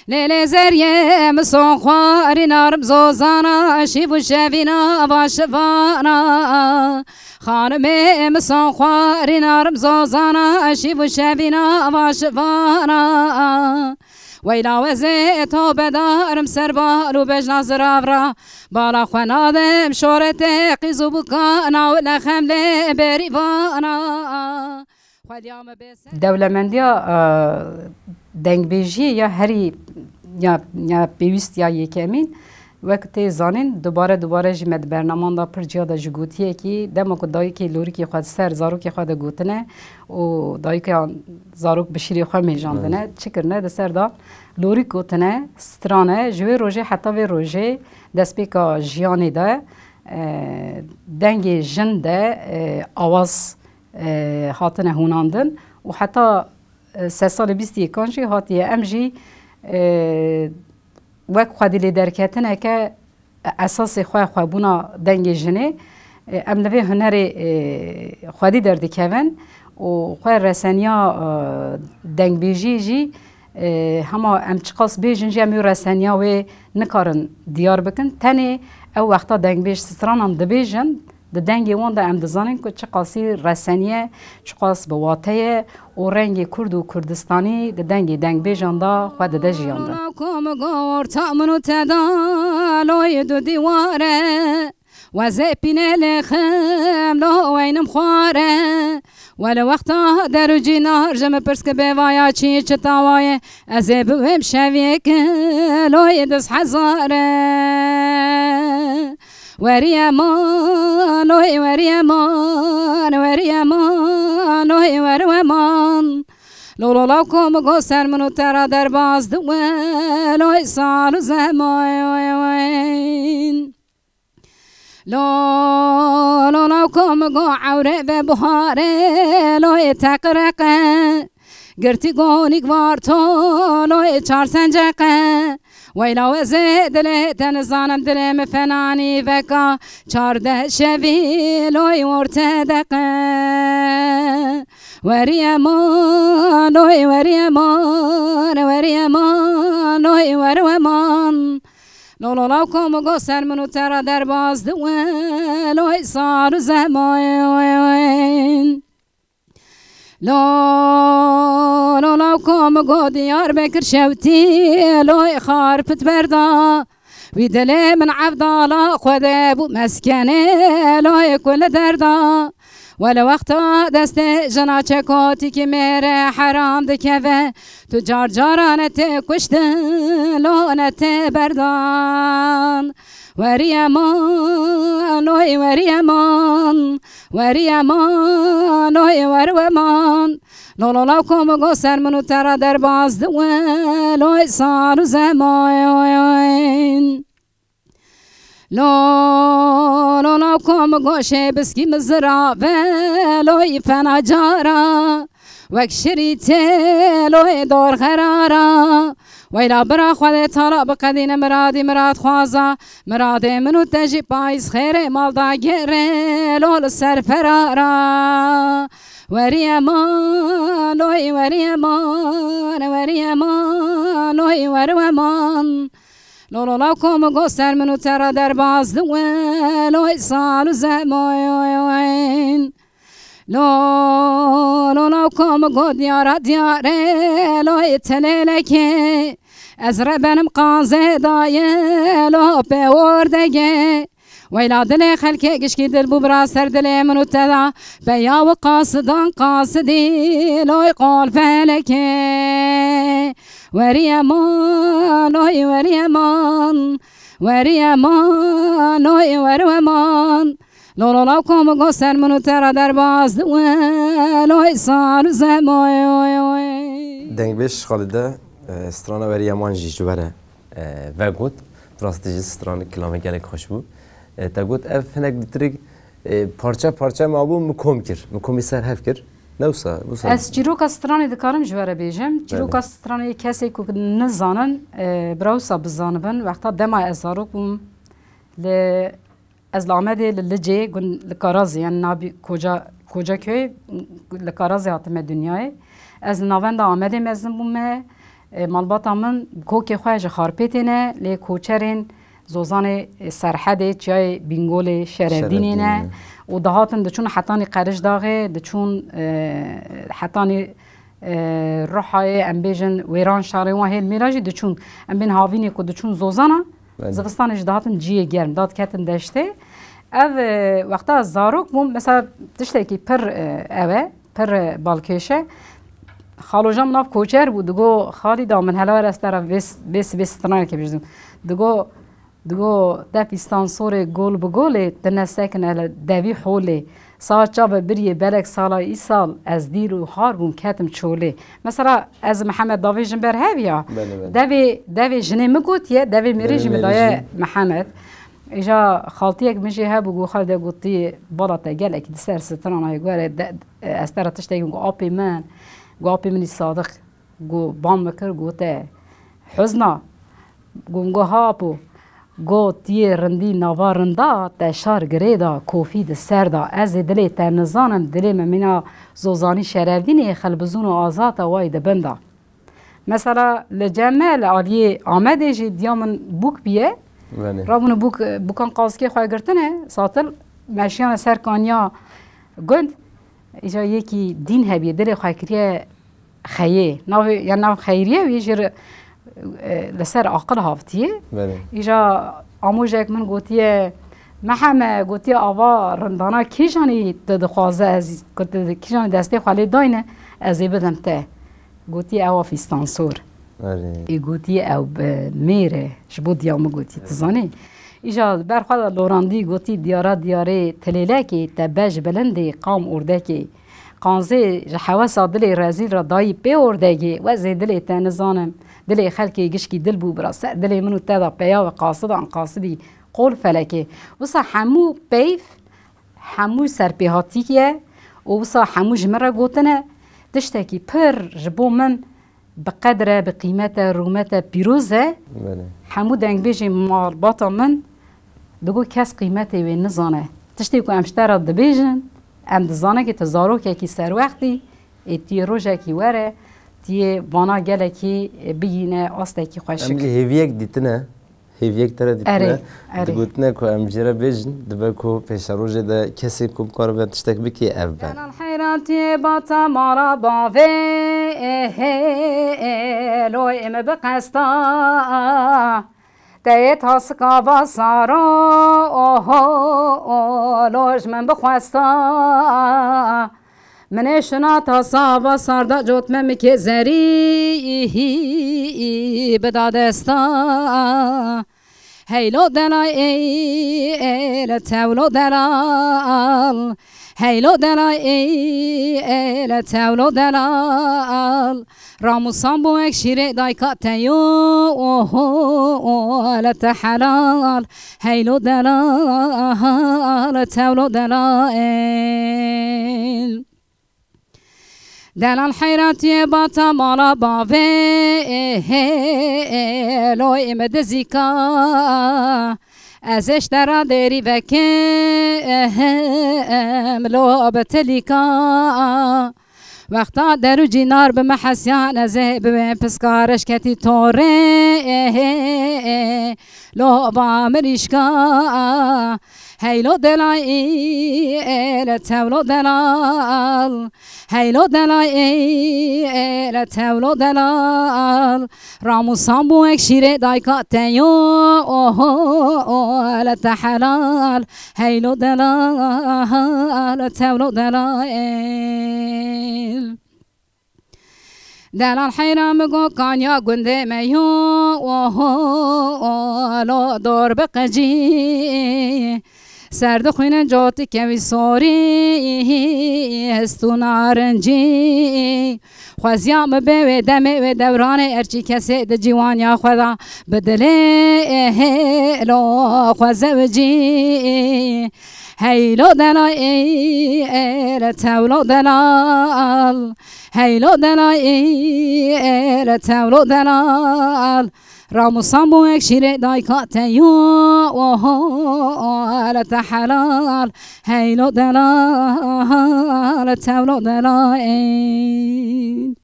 لیلی زریه مسون خواری نارم زوزانا شیب شبینا واشوانا خانم مسون خواری نارم زوزانا شیب شبینا واشوانا ویلا وزه تو بدارم سربالو بجنا زرافرا بالا خوانادم شورت قیزو بکانا و لخم بریوانا دولمندیا دنگبیجی یا هری یا پیوست یا یکمین وقتی زانین دوباره جمد برنامه دا پر جیادا جگوتیه کی دما کو دایی که لوری که خود سر زارو که خود گوتنه و دایی که زاروک بشیری خود میجاندنه چکرنه ده سر دا لوری گوتنه سترانه جوی روژه حتی و روژه دست بیکا جیانی ده دنگ جن ده آواز هاتنه هوناندن و حتی 3 سال 21 هاتی امجی وقت خودی لیدرکتنه که اساس خواه بونا دنگ جنه ام نوی هنر خودی درد کون و خواه رسانیا دنگ بیجی جی هما ام چقاس بیجن جی امیو رسانیا و نکارن دیار بکن تنه او وقتا دنگ بیج ستران هم دبیجن ده دنگی وان ده ام دزانین که چقاسی رسانیه چقاس بواته و رنگ کرد و کردستانی ده دنگ بیجان دا خود ده جیان ده کم گور تامنو تدالوی دو دیواره و زپینه لخم لو وینم خواره ولا وقتا درو جینار جمع پرسک بوایا چی چتاوای از بویم شویک لوی دست حزاره وريمان وي وريمان وريمان وي وريمان لولو لوكم قصر منو ترى درباز دوين وي صار زمان لولو لوكم قو عوري ببهاري لوي تقرقه قرتي قوني قوارتو لوي چار سنجقه ویلا وزه دل تنزانم دل مفنانی وکا 14 شبی لوی مرتدقه وريمان لوی وريمان وريمان لوی ورمان لولو لوکم گسر منو ترا در باز دوین لوی صار زمان لو لوكم قود يار بكر شوتي لو خارفت بردا ويدلي من عبدالله خذ بو مسكنه لو كل دردا ولا وقت دست جنا چکوتی که میره حرام دکوه تو جار جارانت کشت لونت بردان وريمان وي وريمان وريمان وي ورمان لولو لوكم قصر منو ترى در باز دوين لوي صار زمان لولو لوكم قوشي بسكي مزرابه لوي فنا جارا وك شريتي لوي دور خرارا ويلا برا خود طلب قدين مراد خوازا مراد منو تجي بايز خير مال دا گره لول سر فرارا وريمان لوي وريمان وريمان لوي ورمان لولو لوكم قصر منو ترى در باز دوين لوي صار زمان لولو لوكم قد يارا دياري لوي تليلكي از ربنم قازه دایه لو پیوردگه ویلا دل خلکه گشکی دل بو برا سر دل منو تدا بیا و قاصدان قاصدی لوی قول فلکه وريمان لوی وريمان وريمان لوی ورمان لولو لوكم قصر منو ترى در باز دوين لوی صار زمان دنگ بیش خالده سترانه وريمان جيجوره و گوت راستجی سترانه کلامه گلک خوش بود تا گوت اف هنگ دیتریک پارچه ما بو مکومی سر هف کر نوسا از چیروک سترانه دکارم جواره بیجم چیروک سترانه کسی که نزانن براوسا بزانبن وقتا دما ازاروک بوم از لامده لجه گن لکارازی یعنی نابی کجا که لکارازی هاتم دنیای از ناوند آمده مزن بومه مالباتا من کوکی خواهج خارپیتینه لی کوچرین زوزان سرحده چیای بینگول شرفدینینه و دهاتن دچون حتانی قرش داغه دچون حتانی روحای امبیجن ویران شاره و هیل میراجی دچون امبین هاوینی که دچون زوزانا زفستانش دهاتن جیه گرم داد کتن داشته او وقتا زاروک بوم مثلا تشته که پر اوه پر بالکشه خالو جام ناف کوچر بود دگو خالی دامن هلا رستر بس تنان که بجدم دگو دپیستان سور گل بگوله تنسکن هلا دوی حوله ساعت جاب بریه بلک سالا ای سال از دیر و هار بوم کتم چوله مثلا از محمد داوی جنبر هبیا دوی جنه مگوتیه دوی میریجی مدایه محمد ایجا خالتی یک میشه ها بگو خالد گوتی بالا تا گل اکی دسر ستران های گوره استر تشتی گو آپی منی صادق گو بام بکر گوته حزنا گو هاپو گو تی رندی نوا رندا تشار گریدا کوفی دسر دا از دلی تا نزانم دلی ممینا زوزانی شرفدینی خلبزون و آزات وای دبندا مثلا لجمع عالیه آمده جی دیامن بوک بیه رابون بوکان قاسکی خواه گرتنه ساتل مشیان سرکانیا گند ایجا یکی دین هبیه دل خواه کریه خیه یا ناو خیریه و یه لسر عقل هافتیه ایجا آموزه یک من گوتیه محمد گوتیه آوا رندانا کیجانی تدخوازه از کیجانی دسته خوالی داینه از بدم ته گوتیه آوا فیستانسور ای گوتی او میره شبو دیامو گوتی تزانی ایجا برخواد لوراندی گوتی دیاره تلیلکی تبج بلندی قام اردکی قانزه جحواس دل رازیل را دایی پی اردگی و زی دل تنزانم دل خلکی گشکی دل بو براس دل منو تدا پیا و قاصدی قول فلکی وسا حمو پیف حمو سرپیهاتیکیه و وسا حمو جمره گوتنه تشتکی پر جبو من بقدره بقیمته رومته پیروزه همو دنگ بیجی مارباتا من دگو کس قیمته وی نزانه تشتی که امشتر دبیجن ام دزانه که تزارو که کی سر وقتی تی روژه کی وره تی وانا گله کی بگینه آسته کی خوشک امجی هیویک دیتنه هیویک تره دیتنه دگوتنه که امجیره بیجن دبه که پیش روژه ده کسی کم کار به تشتک بکی اول الحیراتی باتا مارا باوه لوی ام بقستا تایت هاسکا و سارا لوش من بخواستا من شنا تا سابا ساردا جوت من که زری بدادستا هیلو دلای لتولو دلال هیلو دلای لتولو دلال راموسان بو اک شیره دایکاتیو لتحلال هیلو دلال لتولو دلال دلال حیراتی باتا مالا باوه لو امد زیکا ازش درا دیری وکم لو بتلیکا وقتا درو جینار به محسیان ازه به پسکارش کتی توره لو با مریشکا هیلو دلای لتولو دلال هیلو دلای لتولو دلال راموسان بو اک شیره دایکاتیو لتحلال هیلو دلال لتولو دلال دلال حیرام گو کانیا گنده میو لو دور بقجی سرد خوین جاتی کوی ساری هستو نارنجی خوزیام به دمه و دوران ارچی کسی د جوانیا خدا بدله لو خوزوجی هیلو دلای لتولو دلال هیلو دلای لتولو دلال راموسان بو اک شیره دایکاتیو لتحلال هیلو دلال لتولو دلال